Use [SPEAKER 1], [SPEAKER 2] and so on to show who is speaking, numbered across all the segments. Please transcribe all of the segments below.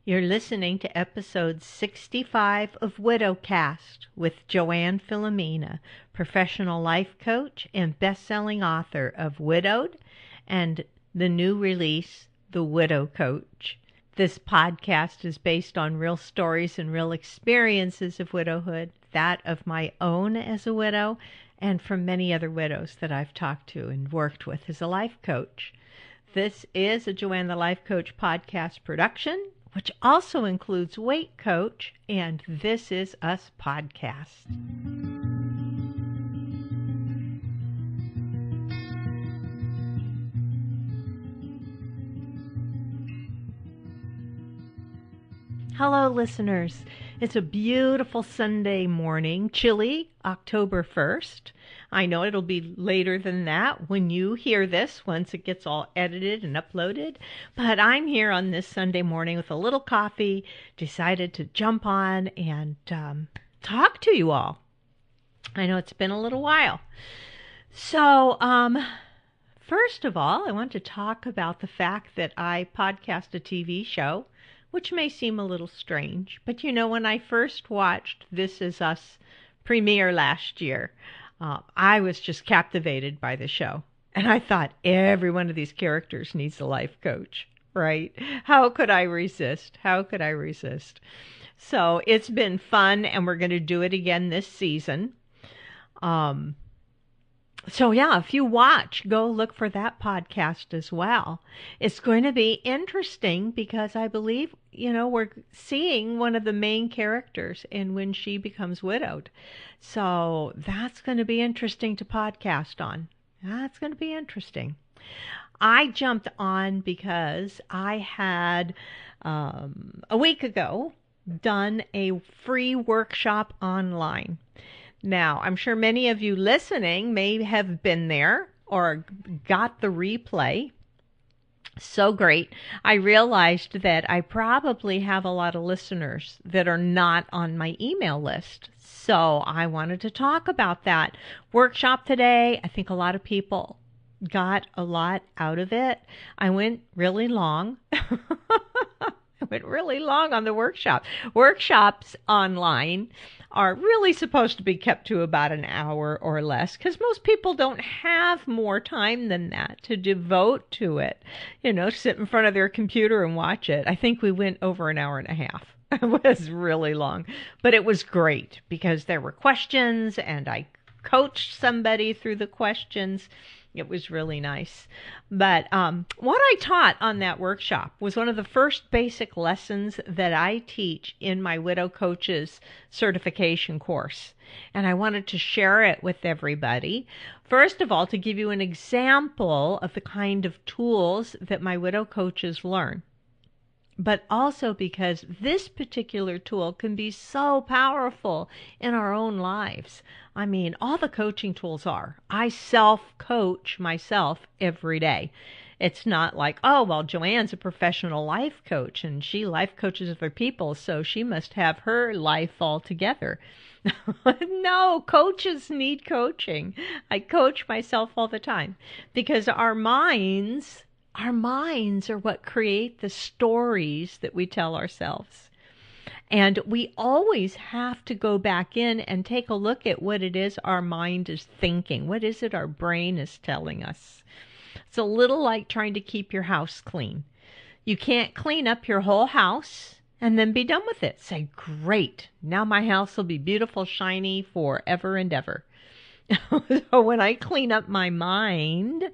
[SPEAKER 1] You're listening to episode 65 of Widowcast with Joanne Filomena, professional life coach and best-selling author of Widowed and the new release, The Widow Coach. This podcast is based on real stories and real experiences of widowhood, that of my own as a widow, and from many other widows that I've talked to and worked with as a life coach. This is a Joanne the Life Coach podcast production, which also includes Weight Coach, and This Is Us podcast. Hello, listeners. It's a beautiful Sunday morning, chilly, October 1st. I know it'll be later than that when you hear this, once it gets all edited and uploaded. But I'm here on this Sunday morning with a little coffee, decided to jump on and talk to you all. I know it's been a little while. So, first of all, I want to talk about the fact that I podcast a TV show, which may seem a little strange. But you know, when I first watched This Is Us premiere last year, I was just captivated by the show. And I thought, every one of these characters needs a life coach, right? How could I resist? How could I resist? So it's been fun, and we're going to do it again this season. So yeah, if you watch, go look for that podcast as well. It's going to be interesting because I believe, we're seeing one of the main characters in when she becomes widowed. So that's going to be interesting to podcast on. That's going to be interesting. I jumped on because I had, a week ago, done a free workshop online. Now, I'm sure many of you listening may have been there or got the replay. So great. I realized that I probably have a lot of listeners that are not on my email list. So I wanted to talk about that workshop today. I think a lot of people got a lot out of it. I went really long. On the workshop. Workshops online are really supposed to be kept to about an hour or less because most people don't have more time than that to devote to it. Sit in front of their computer and watch it. I think we went over an hour and a half. It was really long, but it was great because there were questions and I coached somebody through the questions. It was really nice. But what I taught on that workshop was one of the first basic lessons that I teach in my Widow Coaches certification course. And I wanted to share it with everybody. First of all, to give you an example of the kind of tools that my Widow Coaches learn. But also because this particular tool can be so powerful in our own lives. I mean, all the coaching tools are. I self-coach myself every day. It's not like, oh, well, Joanne's a professional life coach and she life coaches other people, so she must have her life all together. No, coaches need coaching. I coach myself all the time because our minds are what create the stories that we tell ourselves. And we always have to go back in and take a look at what it is our mind is thinking. What is it our brain is telling us? It's a little like trying to keep your house clean. You can't clean up your whole house and then be done with it. Say, great, now my house will be beautiful, shiny forever and ever. So when I clean up my mind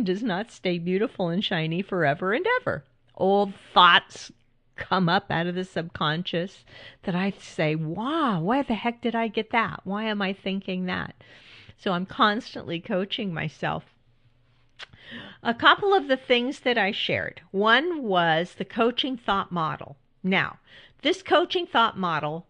[SPEAKER 1] does not stay beautiful and shiny forever and ever. Old thoughts come up out of the subconscious that I say, wow, why the heck did I get that? Why am I thinking that? So I'm constantly coaching myself. A couple of the things that I shared. One was the coaching thought model. Now, this coaching thought model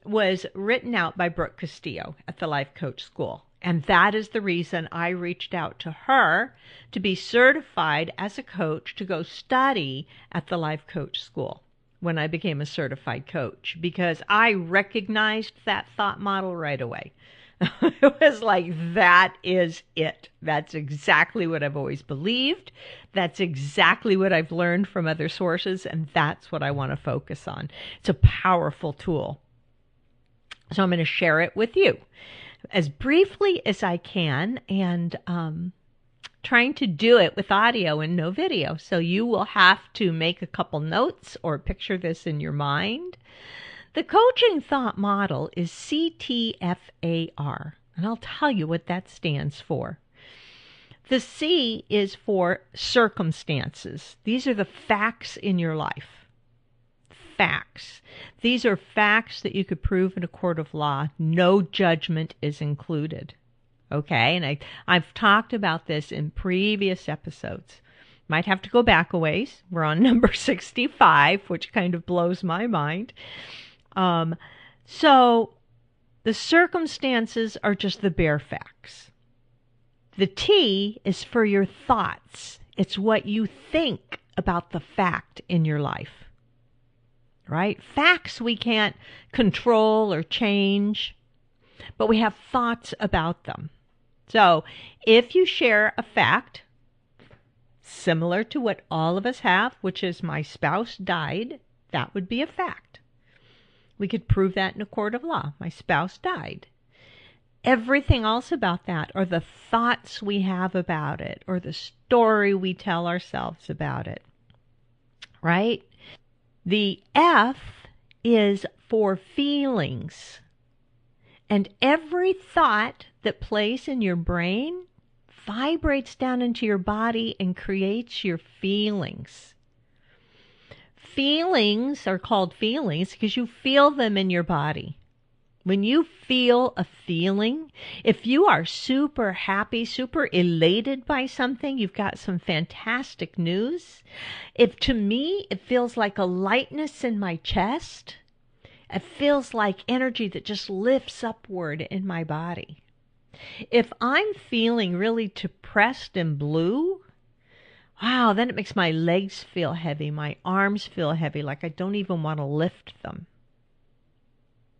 [SPEAKER 1] was written out by Brooke Castillo at the Life Coach School. And that is the reason I reached out to her to be certified as a coach to go study at the Life Coach School when I became a certified coach, because I recognized that thought model right away. It was like, that is it. That's exactly what I've always believed. That's exactly what I've learned from other sources, and that's what I want to focus on. It's a powerful tool. So I'm going to share it with you as briefly as I can, and trying to do it with audio and no video. So you will have to make a couple notes or picture this in your mind. The coaching thought model is CTFAR, and I'll tell you what that stands for. The C is for circumstances. These are the facts in your life. Facts. These are facts that you could prove in a court of law. No judgment is included. Okay, and I've talked about this in previous episodes. Might have to go back a ways. We're on number 65, which kind of blows my mind. So the circumstances are just the bare facts. The T is for your thoughts. It's what you think about the fact in your life, right? Facts we can't control or change, but we have thoughts about them. So if you share a fact similar to what all of us have, which is my spouse died, that would be a fact. We could prove that in a court of law. My spouse died. Everything else about that are the thoughts we have about it or the story we tell ourselves about it, right? The F is for feelings. And every thought that plays in your brain vibrates down into your body and creates your feelings. Feelings are called feelings because you feel them in your body. When you feel a feeling, if you are super happy, super elated by something, you've got some fantastic news. To me, it feels like a lightness in my chest. It feels like energy that just lifts upward in my body. If I'm feeling really depressed and blue, wow, then it makes my legs feel heavy, my arms feel heavy, like I don't even want to lift them.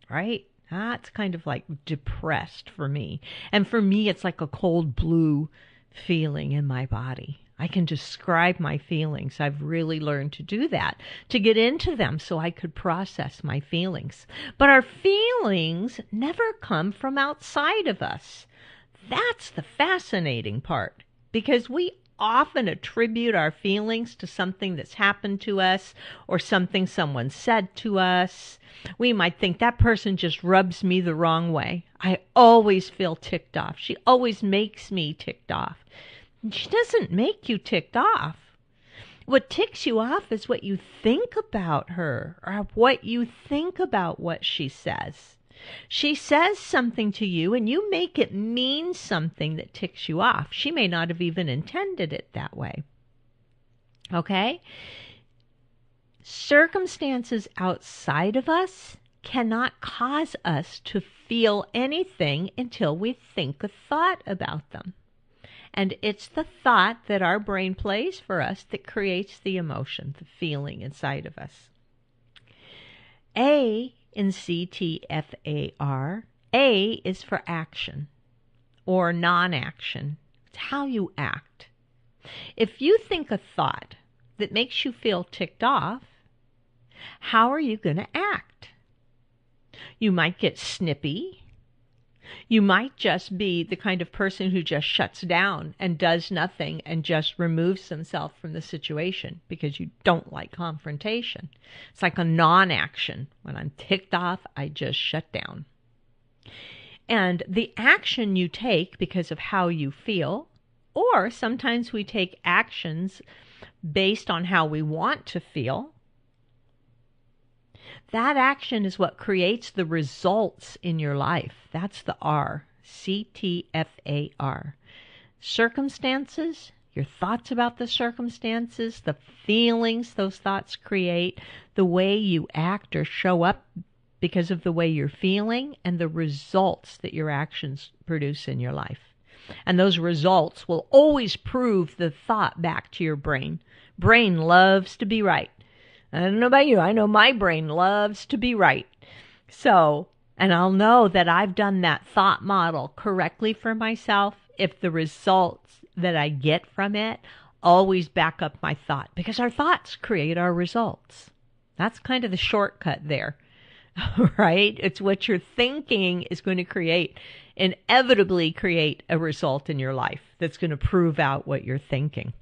[SPEAKER 1] Right? That's kind of like depressed for me. And for me, it's like a cold blue feeling in my body. I can describe my feelings. I've really learned to do that, to get into them so I could process my feelings. But our feelings never come from outside of us. That's the fascinating part, because we often attribute our feelings to something that's happened to us or something someone said to us. We might think that person just rubs me the wrong way. I always feel ticked off. She always makes me ticked off. She doesn't make you ticked off. What ticks you off is what you think about her or what you think about what she says. She says something to you and you make it mean something that ticks you off. She may not have even intended it that way. Okay? Circumstances outside of us cannot cause us to feel anything until we think a thought about them. And it's the thought that our brain plays for us that creates the emotion, the feeling inside of us. A in CTFAR, A is for action or non-action. It's how you act. If you think a thought that makes you feel ticked off, how are you going to act? You might get snippy. You might just be the kind of person who just shuts down and does nothing and just removes himself from the situation because you don't like confrontation. It's like a non-action. When I'm ticked off, I just shut down. And the action you take because of how you feel, or sometimes we take actions based on how we want to feel, that action is what creates the results in your life. That's the R, CTFAR. Circumstances, your thoughts about the circumstances, the feelings those thoughts create, the way you act or show up because of the way you're feeling, and the results that your actions produce in your life. And those results will always prove the thought back to your brain. Brain loves to be right. I don't know about you. I know my brain loves to be right. So And I'll know that I've done that thought model correctly for myself if the results that I get from it always back up my thought, because our thoughts create our results. That's kind of the shortcut there, right? It's what you're thinking is going to inevitably create a result in your life that's going to prove out what you're thinking.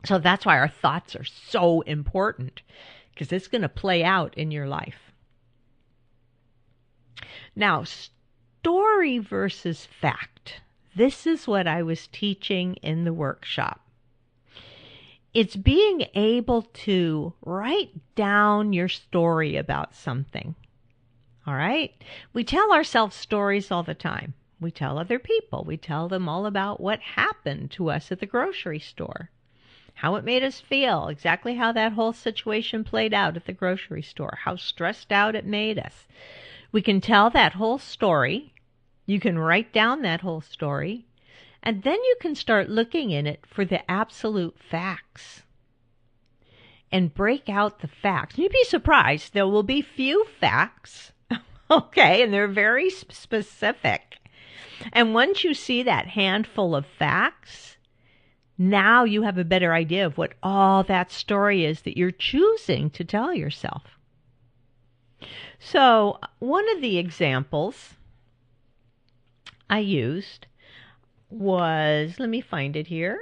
[SPEAKER 1] So that's why our thoughts are so important, because it's going to play out in your life. Now, story versus fact. This is what I was teaching in the workshop. It's being able to write down your story about something. All right? We tell ourselves stories all the time. We tell other people. We tell them all about what happened to us at the grocery store, how it made us feel, exactly how that whole situation played out at the grocery store, how stressed out it made us. We can tell that whole story. You can write down that whole story. And then you can start looking in it for the absolute facts and break out the facts. You'd be surprised. There will be few facts, okay, and they're very specific. And once you see that handful of facts, now you have a better idea of what all that story is that you're choosing to tell yourself. So one of the examples I used was, let me find it here.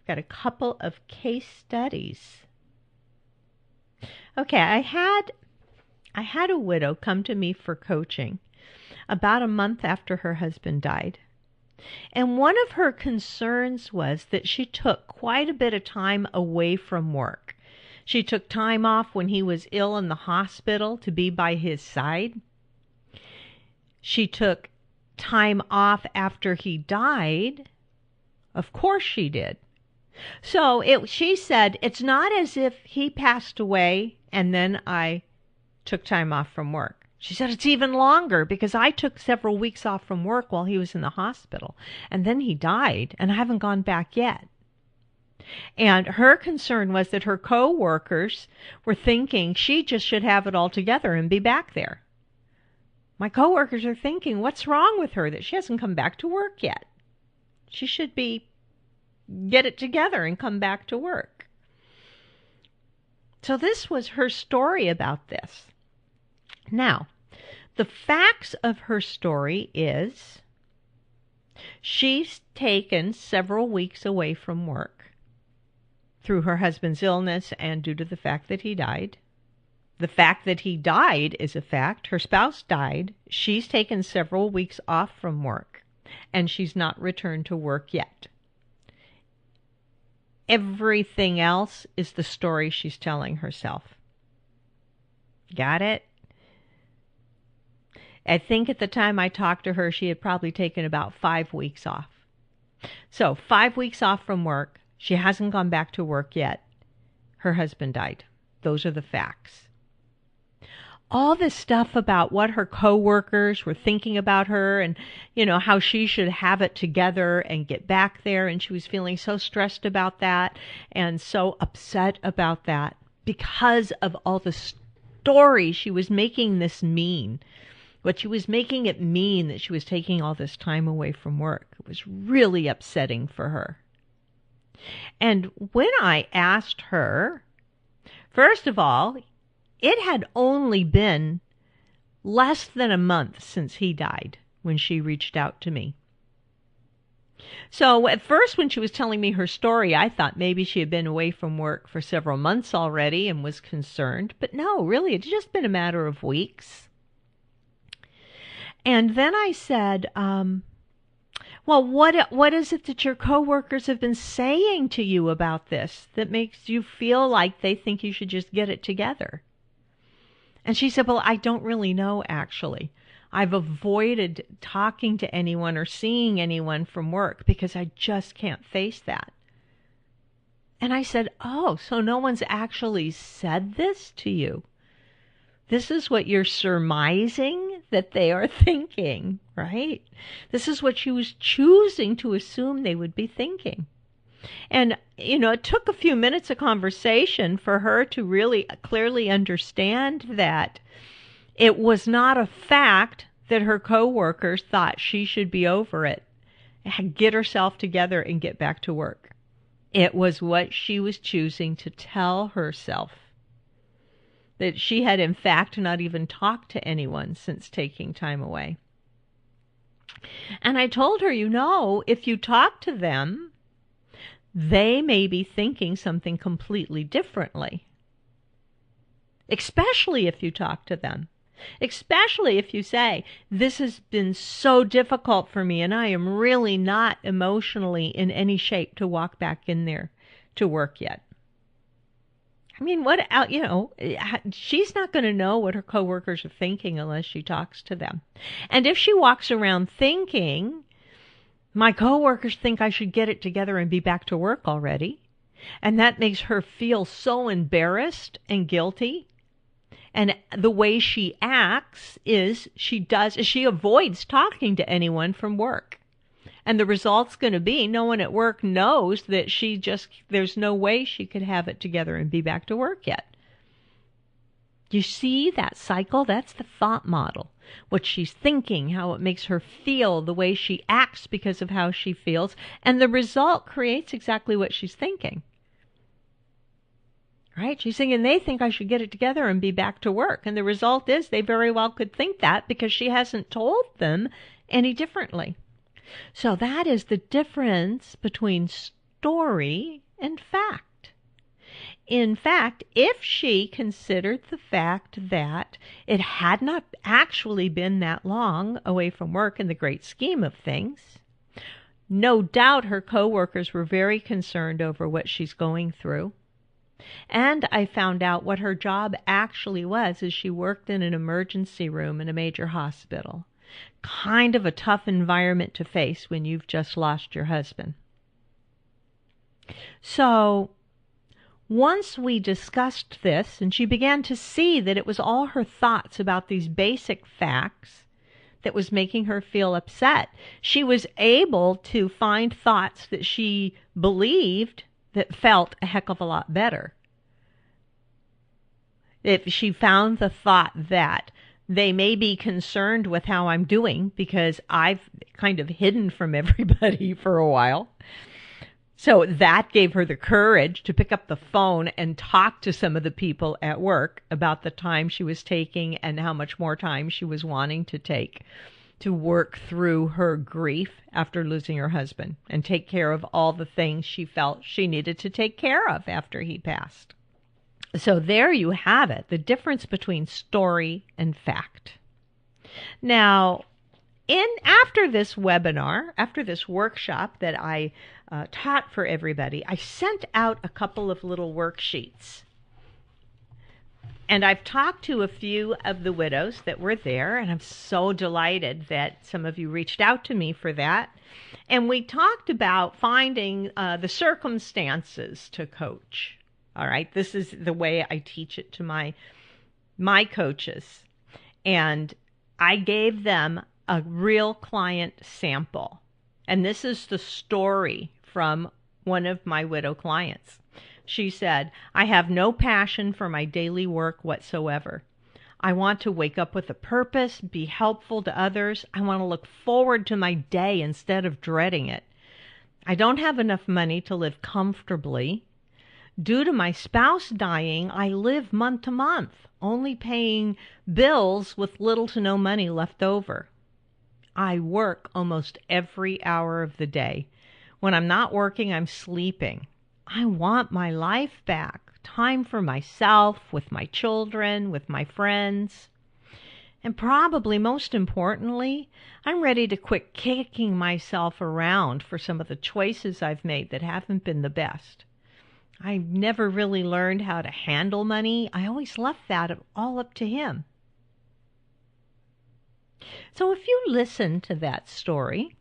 [SPEAKER 1] I've got a couple of case studies. Okay, I had a widow come to me for coaching about a month after her husband died. And one of her concerns was that she took quite a bit of time away from work. She took time off when he was ill in the hospital to be by his side. She took time off after he died. Of course she did. So she said, it's not as if he passed away and then I took time off from work. She said, it's even longer because I took several weeks off from work while he was in the hospital. And then he died and I haven't gone back yet. And her concern was that her co-workers were thinking she just should have it all together and be back there. My coworkers are thinking, what's wrong with her that she hasn't come back to work yet? She should get it together and come back to work. So this was her story about this. Now, the facts of her story is she's taken several weeks away from work through her husband's illness and due to the fact that he died. The fact that he died is a fact. Her spouse died. She's taken several weeks off from work, and she's not returned to work yet. Everything else is the story she's telling herself. Got it? I think at the time I talked to her, she had probably taken about 5 weeks off. So 5 weeks off from work. She hasn't gone back to work yet. Her husband died. Those are the facts. All this stuff about what her coworkers were thinking about her and, how she should have it together and get back there. And she was feeling so stressed about that and so upset about that because of all the story she was making this mean. What she was making it mean that she was taking all this time away from work. It was really upsetting for her. And when I asked her, first of all, it had only been less than a month since he died when she reached out to me. So at first when she was telling me her story, I thought maybe she had been away from work for several months already and was concerned. But no, really, it had just been a matter of weeks. And then I said, well, what is it that your coworkers have been saying to you about this that makes you feel like they think you should just get it together? And she said, well, I don't really know, actually. I've avoided talking to anyone or seeing anyone from work because I just can't face that. And I said, oh, so no one's actually said this to you? This is what you're surmising that they are thinking, right? This is what she was choosing to assume they would be thinking. And, it took a few minutes of conversation for her to really clearly understand that It was not a fact that her coworkers thought she should be over it, get herself together and get back to work. It was what she was choosing to tell herself, that she had in fact not even talked to anyone since taking time away. And I told her, if you talk to them, they may be thinking something completely differently. Especially if you talk to them. Especially if you say, this has been so difficult for me and I am really not emotionally in any shape to walk back in there to work yet. I mean, she's not going to know what her coworkers are thinking unless she talks to them. And if she walks around thinking, my coworkers think I should get it together and be back to work already, and that makes her feel so embarrassed and guilty, and the way she acts is she avoids talking to anyone from work. And the result's going to be no one at work knows that there's no way she could have it together and be back to work yet. You see that cycle? That's the thought model. What she's thinking, how it makes her feel, the way she acts because of how she feels, and the result creates exactly what she's thinking. Right? She's thinking, they think I should get it together and be back to work. And the result is they very well could think that because she hasn't told them any differently. So that is the difference between story and fact. In fact, if she considered the fact that it had not actually been that long away from work in the great scheme of things, no doubt her coworkers were very concerned over what she's going through. And I found out what her job actually was, is she worked in an emergency room in a major hospital. Kind of a tough environment to face when you've just lost your husband. So once we discussed this, and she began to see that it was all her thoughts about these basic facts that was making her feel upset, she was able to find thoughts that she believed that felt a heck of a lot better. If she found the thought that they may be concerned with how I'm doing because I've kind of hidden from everybody for a while. So that gave her the courage to pick up the phone and talk to some of the people at work about the time she was taking and how much more time she was wanting to take to work through her grief after losing her husband and take care of all the things she felt she needed to take care of after he passed. So there you have it, the difference between story and fact. Now, after this webinar, after this workshop that I taught for everybody, I sent out a couple of little worksheets. And I've talked to a few of the widows that were there, and I'm so delighted that some of you reached out to me for that. And we talked about finding the circumstances to coach. All right, this is the way I teach it to my coaches. And I gave them a real client sample. And this is the story from one of my widow clients. She said, I have no passion for my daily work whatsoever. I want to wake up with a purpose, be helpful to others. I want to look forward to my day instead of dreading it. I don't have enough money to live comfortably. Due to my spouse dying, I live month to month, only paying bills with little to no money left over. I work almost every hour of the day. When I'm not working, I'm sleeping. I want my life back, time for myself, with my children, with my friends. And probably most importantly, I'm ready to quit kicking myself around for some of the choices I've made that haven't been the best. I never really learned how to handle money. I always left that all up to him. So if you listen to that story,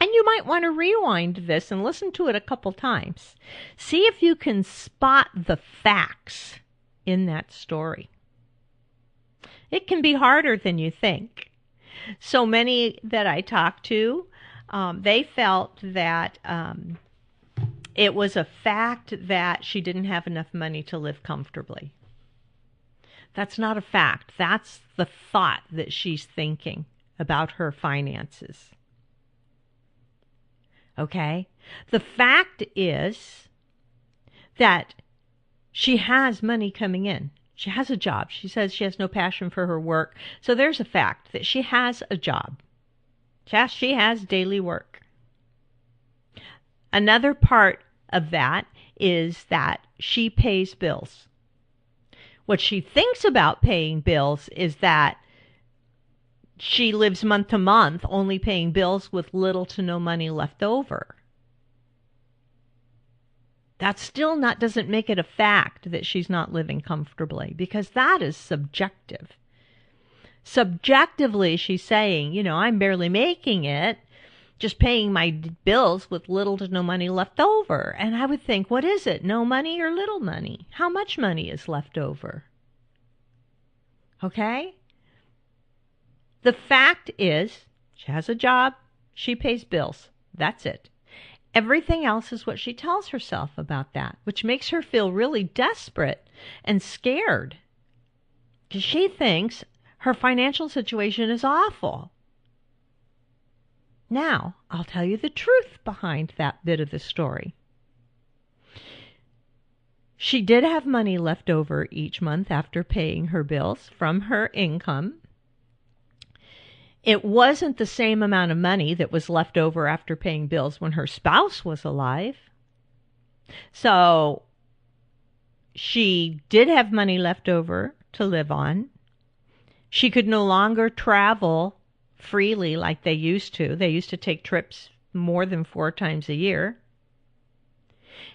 [SPEAKER 1] and you might want to rewind this and listen to it a couple times, see if you can spot the facts in that story. It can be harder than you think. So many that I talked to, they felt that it was a fact that she didn't have enough money to live comfortably. That's not a fact. That's the thought that she's thinking about her finances. Okay? The fact is that she has money coming in. She has a job. She says she has no passion for her work. So there's a fact that she has a job. She has daily work. Another part of that is that she pays bills. What she thinks about paying bills is that she lives month to month only paying bills with little to no money left over. That still doesn't make it a fact that she's not living comfortably, because that is subjective. Subjectively, she's saying, I'm barely making it, just paying my bills with little to no money left over. And I would think, what is it? No money or little money? How much money is left over? Okay? The fact is, she has a job, she pays bills. That's it. Everything else is what she tells herself about that, which makes her feel really desperate and scared, because she thinks her financial situation is awful. Now, I'll tell you the truth behind that bit of the story. She did have money left over each month after paying her bills from her income. It wasn't the same amount of money that was left over after paying bills when her spouse was alive. So she did have money left over to live on. She could no longer travel freely like they used to. They used to take trips more than 4 times a year.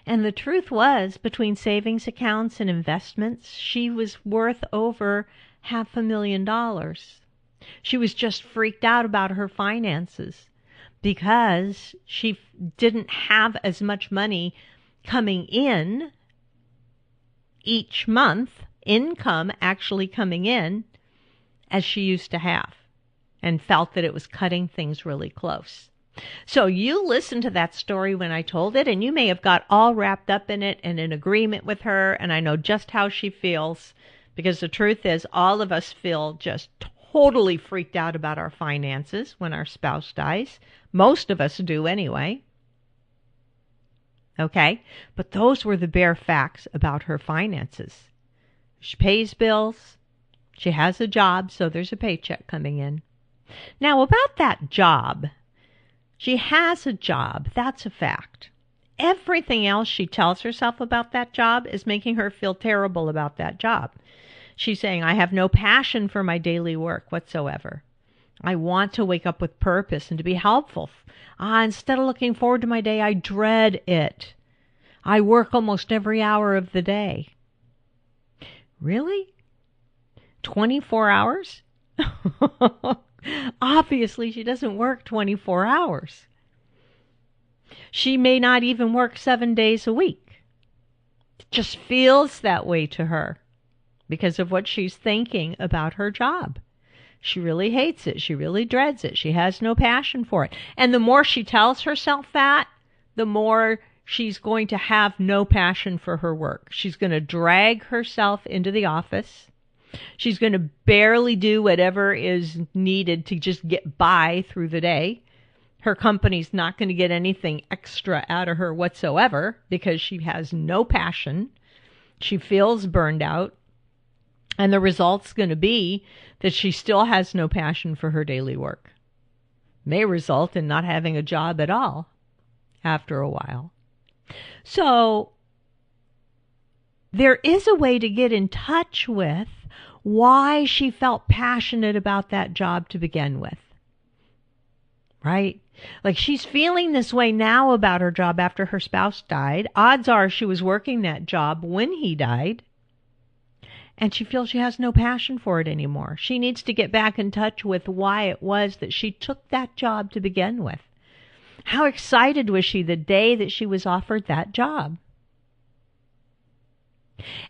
[SPEAKER 1] And the truth was, between savings accounts and investments, she was worth over $500,000. She was just freaked out about her finances because she didn't have as much money coming in each month, income actually coming in, as she used to have, and felt that it was cutting things really close. So you listened to that story when I told it, and you may have got all wrapped up in it and in agreement with her, and I know just how she feels, because the truth is all of us feel just totally freaked out about our finances when our spouse dies. Most of us do anyway. Okay? But those were the bare facts about her finances. She pays bills. She has a job, so there's a paycheck coming in. Now, about that job, she has a job. That's a fact. Everything else she tells herself about that job is making her feel terrible about that job. She's saying, I have no passion for my daily work whatsoever. I want to wake up with purpose and to be helpful. Instead of looking forward to my day, I dread it. I work almost every hour of the day. Really? 24 hours? Obviously, she doesn't work 24 hours. She may not even work 7 days a week. It just feels that way to her because of what she's thinking about her job. She really hates it. She really dreads it. She has no passion for it. And the more she tells herself that, the more she's going to have no passion for her work. She's going to drag herself into the office. She's going to barely do whatever is needed to just get by through the day. Her company's not going to get anything extra out of her whatsoever because she has no passion. She feels burned out. And the result's going to be that she still has no passion for her daily work. May result in not having a job at all after a while. So there is a way to get in touch with why she felt passionate about that job to begin with. Right? Like, she's feeling this way now about her job after her spouse died. Odds are she was working that job when he died. And she feels she has no passion for it anymore. She needs to get back in touch with why it was that she took that job to begin with. How excited was she the day that she was offered that job?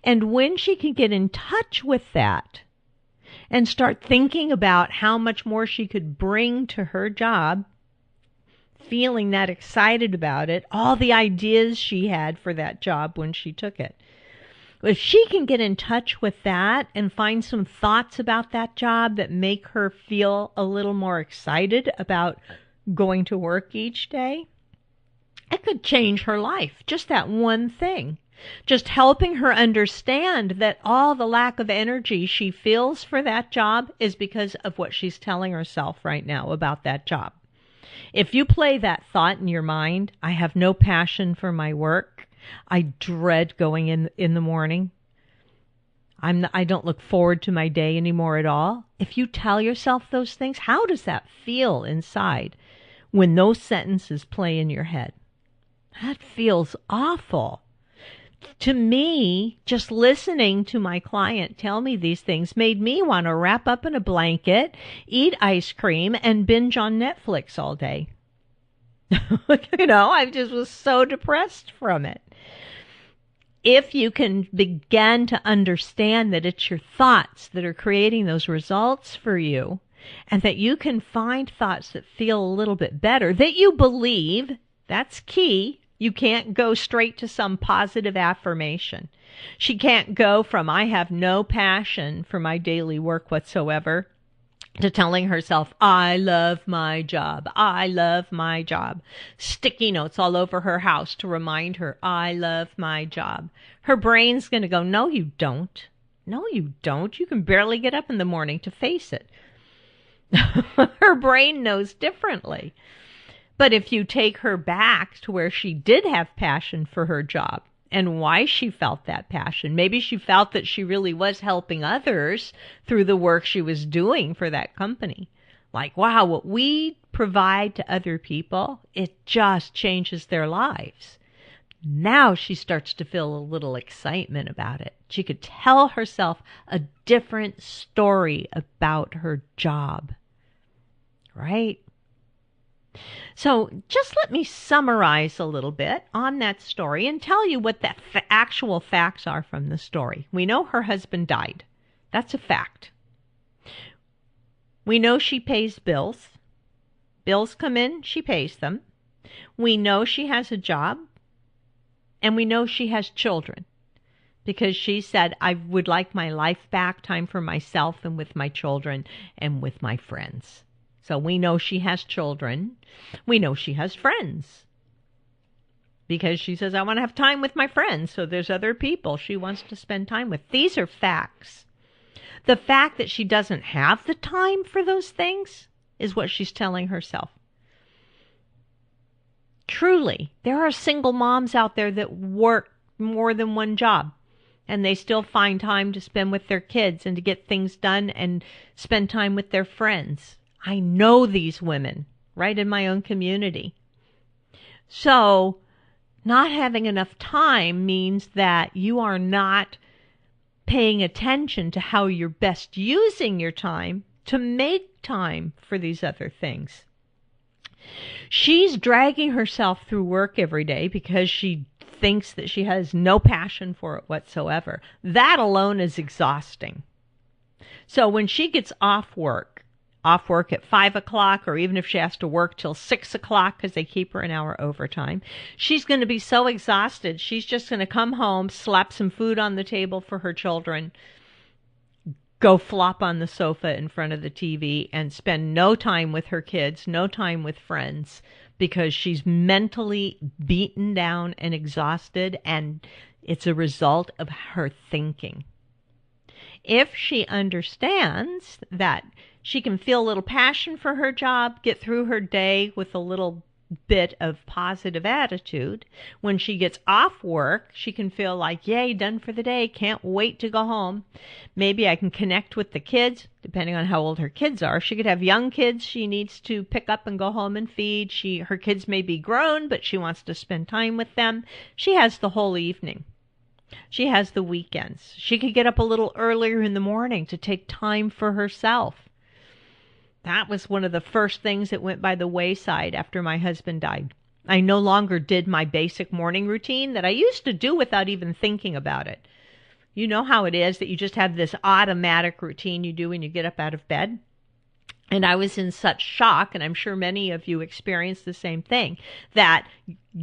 [SPEAKER 1] And when she can get in touch with that and start thinking about how much more she could bring to her job, feeling that excited about it, all the ideas she had for that job when she took it, If she can get in touch with that and find some thoughts about that job that make her feel a little more excited about going to work each day, it could change her life. Just that one thing. Just helping her understand that all the lack of energy she feels for that job is because of what she's telling herself right now about that job. If you play that thought in your mind, I have no passion for my work, I dread going in the morning, I don't look forward to my day anymore at all. If you tell yourself those things, how does that feel inside when those sentences play in your head? That feels awful. To me, just listening to my client tell me these things made me want to wrap up in a blanket, eat ice cream, and binge on Netflix all day. I just was so depressed from it. If you can begin to understand that it's your thoughts that are creating those results for you, and that you can find thoughts that feel a little bit better, that you believe, that's key. You can't go straight to some positive affirmation. She can't go from, I have no passion for my daily work whatsoever, to telling herself, I love my job. I love my job. Sticky notes all over her house to remind her, I love my job. Her brain's going to go, no, you don't. No, you don't. You can barely get up in the morning to face it. Her brain knows differently. But if you take her back to where she did have passion for her job and why she felt that passion, maybe she felt that she really was helping others through the work she was doing for that company. Like, wow, what we provide to other people, it just changes their lives. Now she starts to feel a little excitement about it. She could tell herself a different story about her job, right? So just let me summarize a little bit on that story and tell you what the actual facts are from the story. We know her husband died. That's a fact. We know she pays bills. Bills come in, she pays them. We know she has a job. And we know she has children. Because she said, I would like my life back, time for myself and with my children and with my friends. So we know she has children. We know she has friends. Because she says, I want to have time with my friends. So there's other people she wants to spend time with. These are facts. The fact that she doesn't have the time for those things is what she's telling herself. Truly, there are single moms out there that work more than one job. And they still find time to spend with their kids and to get things done and spend time with their friends. I know these women right in my own community. So not having enough time means that you are not paying attention to how you're best using your time to make time for these other things. She's dragging herself through work every day because she thinks that she has no passion for it whatsoever. That alone is exhausting. So when she gets off work at 5 o'clock, or even if she has to work till 6 o'clock because they keep her an hour overtime, she's going to be so exhausted. She's just going to come home, slap some food on the table for her children, go flop on the sofa in front of the TV, and spend no time with her kids, no time with friends, because she's mentally beaten down and exhausted, and it's a result of her thinking. If she understands that she can feel a little passion for her job, get through her day with a little bit of positive attitude, when she gets off work, she can feel like, yay, done for the day, can't wait to go home. Maybe I can connect with the kids, depending on how old her kids are. She could have young kids she needs to pick up and go home and feed. Her kids may be grown, but she wants to spend time with them. She has the whole evening. She has the weekends. She could get up a little earlier in the morning to take time for herself. That was one of the first things that went by the wayside after my husband died. I no longer did my basic morning routine that I used to do without even thinking about it. You know how it is that you just have this automatic routine you do when you get up out of bed? And I was in such shock, and I'm sure many of you experienced the same thing, that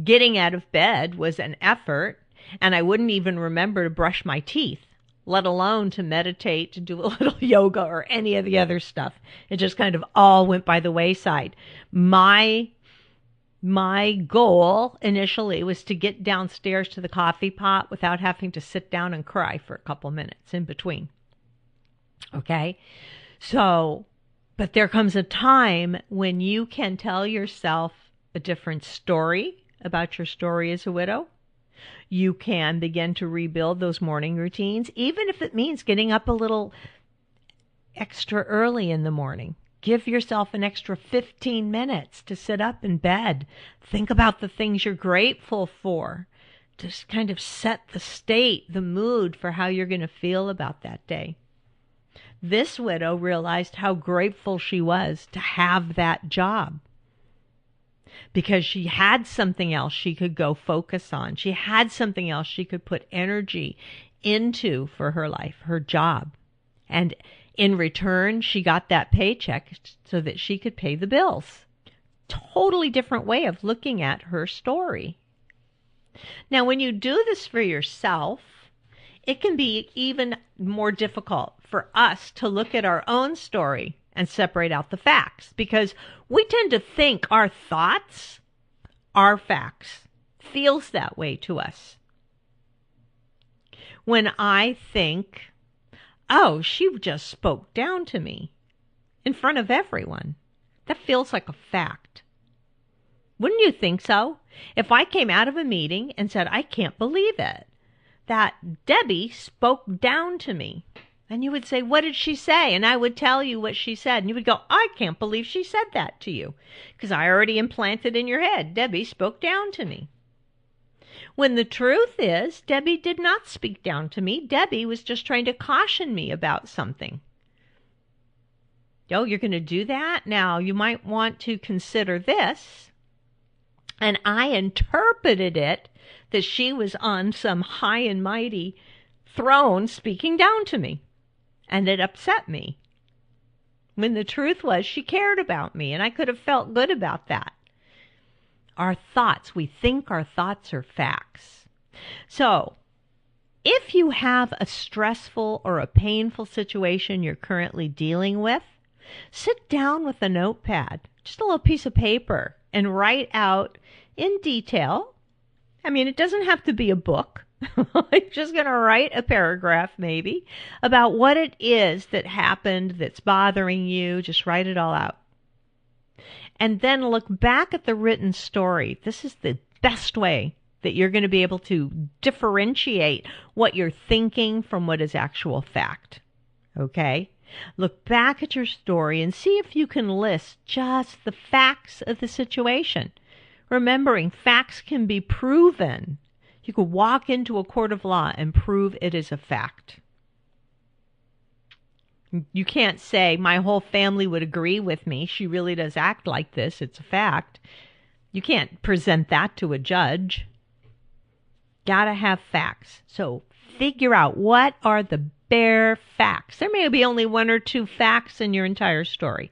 [SPEAKER 1] getting out of bed was an effort. And I wouldn't even remember to brush my teeth, let alone to meditate, to do a little yoga or any of the other stuff. It just kind of all went by the wayside. My goal initially was to get downstairs to the coffee pot without having to sit down and cry for a couple minutes in between. Okay? So, but there comes a time when you can tell yourself a different story about your story as a widow. You can begin to rebuild those morning routines, even if it means getting up a little extra early in the morning. Give yourself an extra 15 minutes to sit up in bed. Think about the things you're grateful for. Just kind of set the state, the mood for how you're going to feel about that day. This widow realized how grateful she was to have that job, because she had something else she could go focus on. She had something else she could put energy into for her life, her job. And in return, she got that paycheck so that she could pay the bills. Totally different way of looking at her story. Now, when you do this for yourself, it can be even more difficult for us to look at our own story and separate out the facts, because we tend to think our thoughts are facts. Feels that way to us. When I think, oh, she just spoke down to me in front of everyone, that feels like a fact. Wouldn't you think so? If I came out of a meeting and said, I can't believe it, that Debbie spoke down to me. And you would say, what did she say? And I would tell you what she said. And you would go, I can't believe she said that to you. Because I already implanted in your head, Debbie spoke down to me. When the truth is, Debbie did not speak down to me. Debbie was just trying to caution me about something. Oh, you're going to do that? Now, you might want to consider this. And I interpreted it that she was on some high and mighty throne speaking down to me. And it upset me. When the truth was, she cared about me, and I could have felt good about that. Our thoughts, we think our thoughts are facts. So, if you have a stressful or a painful situation you're currently dealing with, sit down with a notepad, just a little piece of paper, and write out in detail. I mean, it doesn't have to be a book. I'm just going to write a paragraph maybe about what it is that happened that's bothering you. Just write it all out. And then look back at the written story. This is the best way that you're going to be able to differentiate what you're thinking from what is actual fact. Okay? Look back at your story and see if you can list just the facts of the situation. Remembering, facts can be proven. You could walk into a court of law and prove it is a fact. You can't say, my whole family would agree with me. She really does act like this. It's a fact. You can't present that to a judge. Gotta have facts. So figure out, what are the bare facts? There may be only one or two facts in your entire story.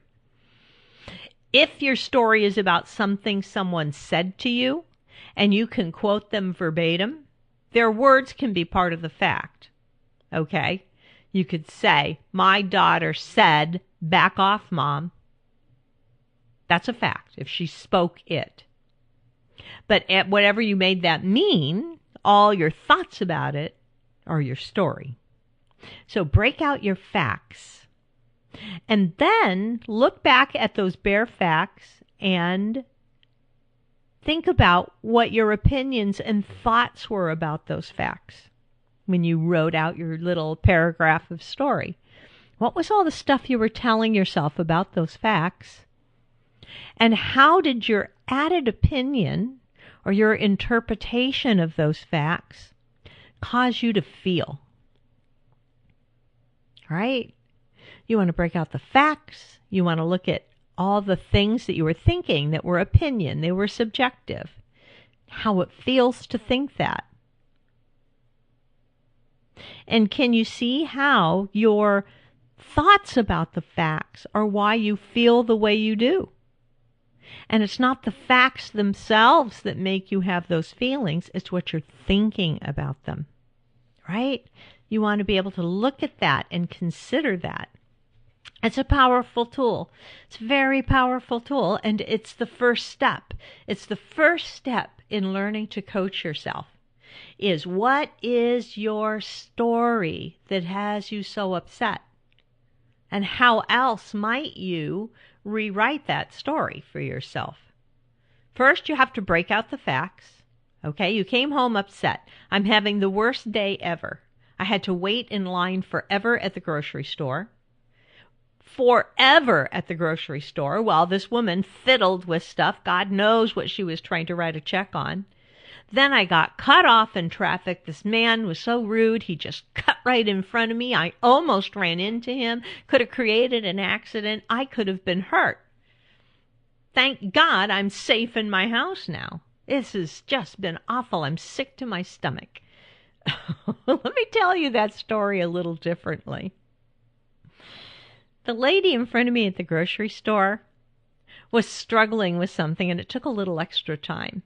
[SPEAKER 1] If your story is about something someone said to you, and you can quote them verbatim, their words can be part of the fact. Okay? You could say, my daughter said, back off, Mom. That's a fact, if she spoke it. But at whatever you made that mean, all your thoughts about it are your story. So break out your facts. And then look back at those bare facts and think about what your opinions and thoughts were about those facts when you wrote out your little paragraph of story. What was all the stuff you were telling yourself about those facts? And how did your added opinion or your interpretation of those facts cause you to feel? Right? You want to break out the facts. You want to look at all the things that you were thinking that were opinion, they were subjective, how it feels to think that. And can you see how your thoughts about the facts are why you feel the way you do? And it's not the facts themselves that make you have those feelings. It's what you're thinking about them, right? You want to be able to look at that and consider that. It's a powerful tool. It's a very powerful tool, and it's the first step. It's the first step in learning to coach yourself. Is what is your story that has you so upset? And how else might you rewrite that story for yourself? First, you have to break out the facts. Okay, you came home upset. I'm having the worst day ever. I had to wait in line forever at the grocery store. Forever at the grocery store while this woman fiddled with stuff. God knows what she was trying to write a check on. Then I got cut off in traffic. This man was so rude. He just cut right in front of me. I almost ran into him. Could have created an accident. I could have been hurt. Thank God I'm safe in my house now. This has just been awful. I'm sick to my stomach. Let me tell you that story a little differently. The lady in front of me at the grocery store was struggling with something, and it took a little extra time.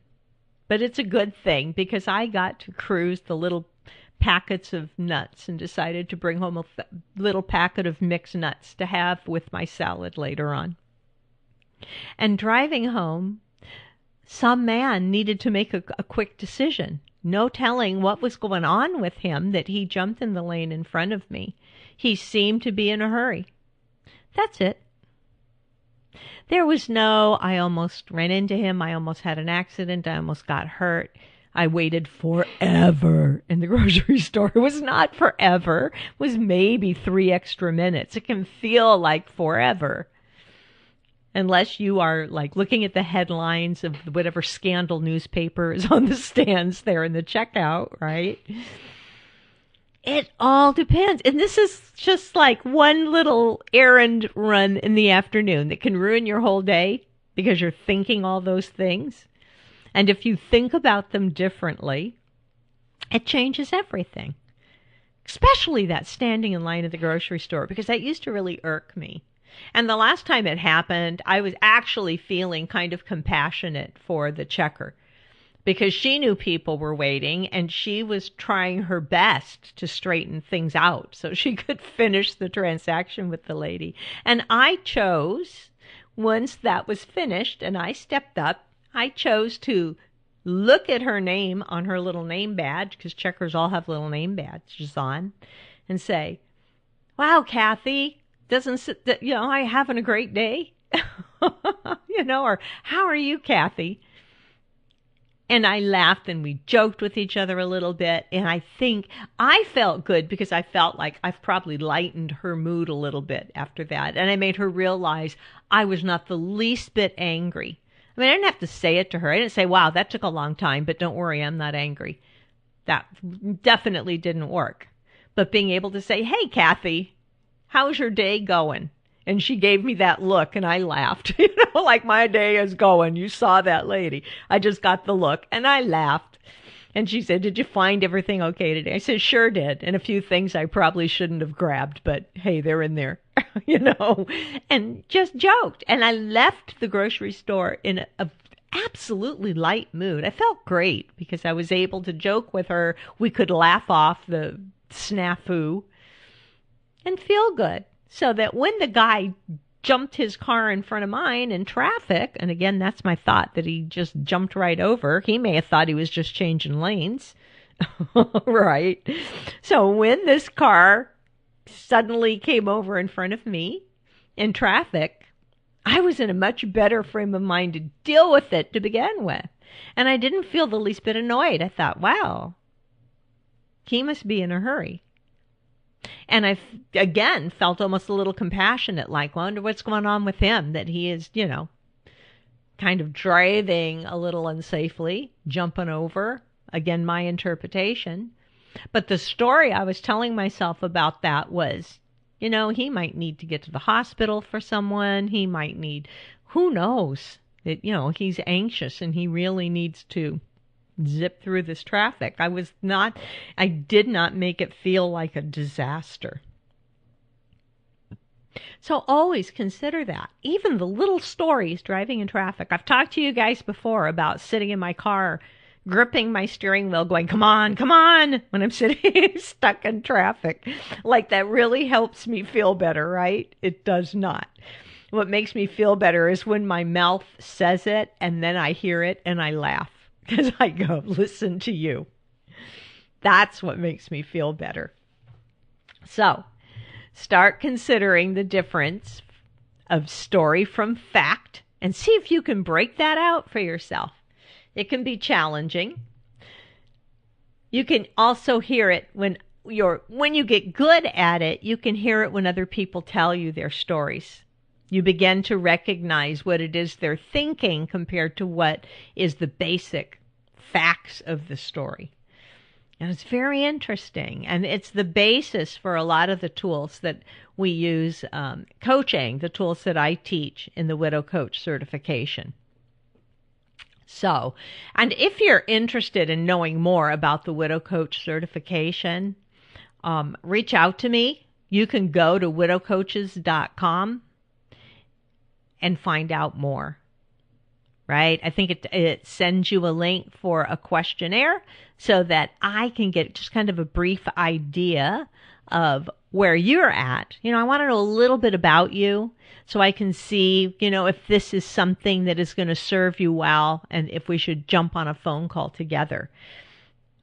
[SPEAKER 1] But it's a good thing because I got to cruise the little packets of nuts and decided to bring home a little packet of mixed nuts to have with my salad later on. And driving home, some man needed to make a quick decision. No telling what was going on with him that he jumped in the lane in front of me. He seemed to be in a hurry. That's it. There was no, I almost ran into him, I almost had an accident, I almost got hurt. I waited forever in the grocery store. It was not forever. It was maybe 3 extra minutes. It can feel like forever. Unless you are like looking at the headlines of whatever scandal newspaper is on the stands there in the checkout, right? It all depends. And this is just like one little errand run in the afternoon that can ruin your whole day because you're thinking all those things. And if you think about them differently, it changes everything. Especially that standing in line at the grocery store, because that used to really irk me. And the last time it happened, I was actually feeling kind of compassionate for the checker because she knew people were waiting and she was trying her best to straighten things out so she could finish the transaction with the lady. And I chose, once that was finished and I stepped up, I chose to look at her name on her little name badge, because checkers all have little name badges on, and say, "Wow, Kathy, I having a great day?" Or "How are you, Kathy?" And I laughed and we joked with each other a little bit. And I think I felt good because I felt like I've probably lightened her mood a little bit after that. And I made her realize I was not the least bit angry. I mean, I didn't have to say it to her. I didn't say, "Wow, that took a long time, but don't worry, I'm not angry." That definitely didn't work. But being able to say, "Hey, Kathy, how's your day going?" And she gave me that look and I laughed, like my day is going. You saw that lady. I just got the look and I laughed. And she said, "Did you find everything okay today?" I said, "Sure did. And a few things I probably shouldn't have grabbed, but hey, they're in there, and just joked. And I left the grocery store in a absolutely light mood. I felt great because I was able to joke with her. We could laugh off the snafu and feel good. So that when the guy jumped his car in front of mine in traffic, and again, that's my thought, that he just jumped right over. He may have thought he was just changing lanes, right? So when this car suddenly came over in front of me in traffic, I was in a much better frame of mind to deal with it to begin with. And I didn't feel the least bit annoyed. I thought, wow, he must be in a hurry. And I, again, felt almost a little compassionate, like, wonder what's going on with him, that he is, kind of driving a little unsafely, jumping over. Again, my interpretation. But the story I was telling myself about that was, he might need to get to the hospital for someone. He might need, who knows, that, he's anxious and he really needs to zip through this traffic. I did not make it feel like a disaster. So always consider that. Even the little stories driving in traffic. I've talked to you guys before about sitting in my car, gripping my steering wheel, going, come on, when I'm sitting stuck in traffic. Like that really helps me feel better, right? It does not. What makes me feel better is when my mouth says it and then I hear it and I laugh because I go, listen to you. That's what makes me feel better. So, start considering the difference of story from fact and see if you can break that out for yourself. It can be challenging. You can also hear it when you get good at it, you can hear it when other people tell you their stories. You begin to recognize what it is they're thinking compared to what is the basic facts of the story. And it's very interesting. And it's the basis for a lot of the tools that we use, coaching, the tools that I teach in the Widow Coach certification. So, and if you're interested in knowing more about the Widow Coach certification, reach out to me. You can go to widowcoaches.com and find out more. Right? I think it sends you a link for a questionnaire so that I can get just kind of a brief idea of where you're at. I want to know a little bit about you so I can see, if this is something that is going to serve you well and if we should jump on a phone call together.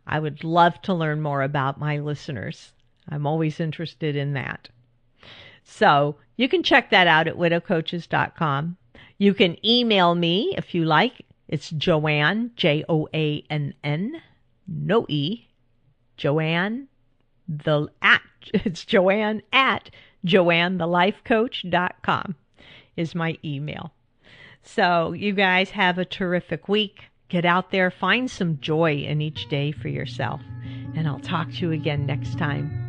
[SPEAKER 1] I would love to learn more about my listeners. I'm always interested in that. So you can check that out at widowcoaches.com. You can email me if you like. It's Joanne, Joann, no E, Joanne, it's Joanne at JoanneTheLifeCoach.com is my email. So you guys have a terrific week. Get out there, find some joy in each day for yourself. And I'll talk to you again next time.